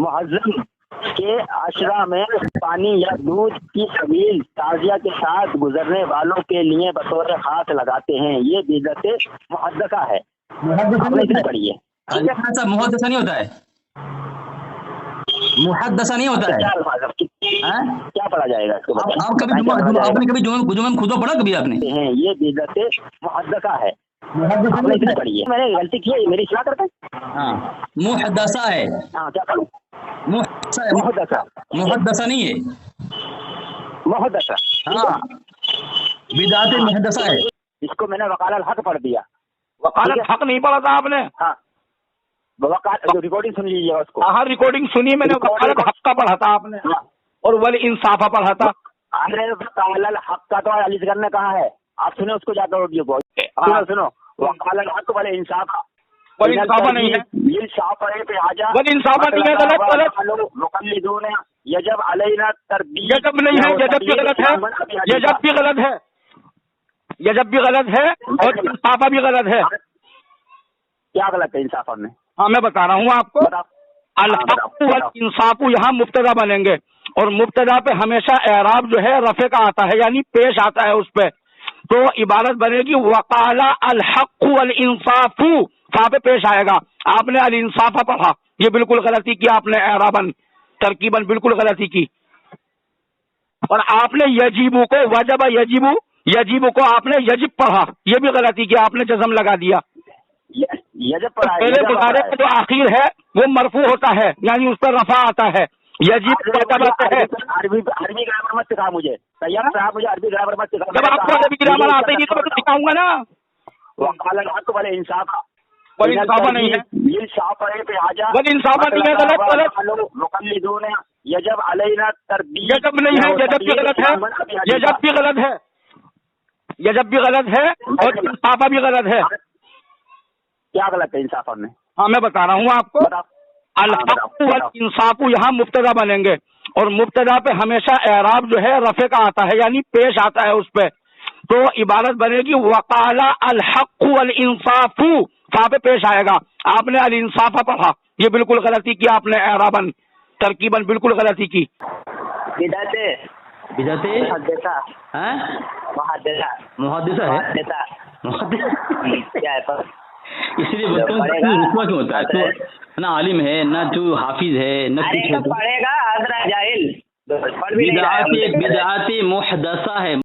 معظم کے عشرہ میں پانی یا دودھ کی طویل تازیہ کے ساتھ گزرنے والوں کے لیے بطور خاص لگاتے ہیں، یہ بدعت محدثہ ہے۔ پڑھیے محدثہ نہیں ہوتا ہے، محدثہ نہیں ہوتا ہے۔ کیا پڑھا جائے گا اس کو؟ آپ کبھی جمعہ خطبہ پڑھا کبھی آپ نے؟ یہ بدعت محدثہ ہے، پڑھیے۔ میں نے غلطی کی ہے، میری اصلاح کرتے ہیں۔ ہاں محدثہ ہے، ہاں کیا پڑھوں؟ محدثہ نہیں ہے، محدثہ، ہاں بدعت محدثہ ہے۔ اس کو میں نے وقال الحق پڑھ دیا۔ وقال الحق نہیں پڑھا تھا آپ نے؟ ہاں ریکارڈنگ سن لیجیے گا اس کو۔ ہاں ریکارڈنگ سنی میں نے، وقال الحق کا پڑھا تھا آپ نے اور والانصاف پڑھا تھا۔ ارے وقال الحق کا تو علی اصغر نے کہا ہے، آپ سنو اس کو جا کر آڈیو کو، سنو وقال الحق والانصاف، والانصاف نہیں ہے، انصاف ہے پہ آ جا، والانصاف نہیں ہے، غلط مقلدون یجب علینا تربیت، یجب نہیں ہے، یجب بھی غلط ہے، یجب بھی غلط ہے، یجب بھی غلط ہے اور انصاف بھی غلط ہے۔ کیا غلط ہے انصاف میں؟ ہاں میں بتا رہا ہوں آپ کو، الحق والانصاف یہاں مبتدا بنیں گے اور مبتدا پہ ہمیشہ اعراب جو ہے رفع کا آتا ہے، یعنی پیش آتا ہے اس پہ، تو عبارت بنے گی وقال الحق والانصاف، فا پہ پیش آئے گا۔ آپ نے الانصاف پڑھا، یہ بالکل غلطی کی آپ نے، اعراباً ترکیباً بالکل غلطی کی۔ اور آپ نے یجیبو کو وجب یجیبو کو آپ نے یجب پڑھا، یہ بھی غلطی کی، آپ نے جزم لگا دیا۔ یجب پڑھا ہے، پہلے مضارع کا جو آخر ہے وہ مرفوع ہوتا ہے، یعنی اس پر رفع آتا ہے۔ یجب ہے، عربی گرامر مت سکھا مجھے، طیب صاحب مجھے عربی گرامر مت سکھا۔ جب آپ کو عربی گرامر آتے نہیں تو میں سکھاؤں گا نا۔ وقال الحق والانصاف، والانصاف نہیں ہے، انصاف ہے پہ آ جا، والانصاف نہیں ہے، غلط۔ مقلدون یجب علینا تربیت، یجب نہیں ہے، یجب بھی غلط ہے، یجب بھی غلط ہے، یجب بھی غلط ہے اور انصاف بھی غلط ہے۔ کیا غلط ہے انصاف میں؟ ہاں میں بتا رہا ہوں آپ کو، الحق والانصاف یہاں مبتدا بنیں گے اور مبتدا پہ ہمیشہ اعراب جو ہے رفع کا آتا ہے، یعنی پیش آتا ہے اس پہ، تو عبارت بنے گی وقال الحق والانصاف، فا پہ پیش آئے گا۔ آپ نے الانصاف پڑھا، یہ بالکل غلطی کی آپ نے، اعراباً ترکیباً بالکل غلطی کی۔ بدعت محدثہ، ہاں محدثہ، محدثہ ہے، کیا ہے؟ اس لیے بچوں کو رسوا کیوں ہوتا ہے؟ تو نہ عالم ہے، نہ جو حافظ ہے، نہ کچھ ہے، پڑھے گا، حضرت جاہل، بدعت محدثہ ہے۔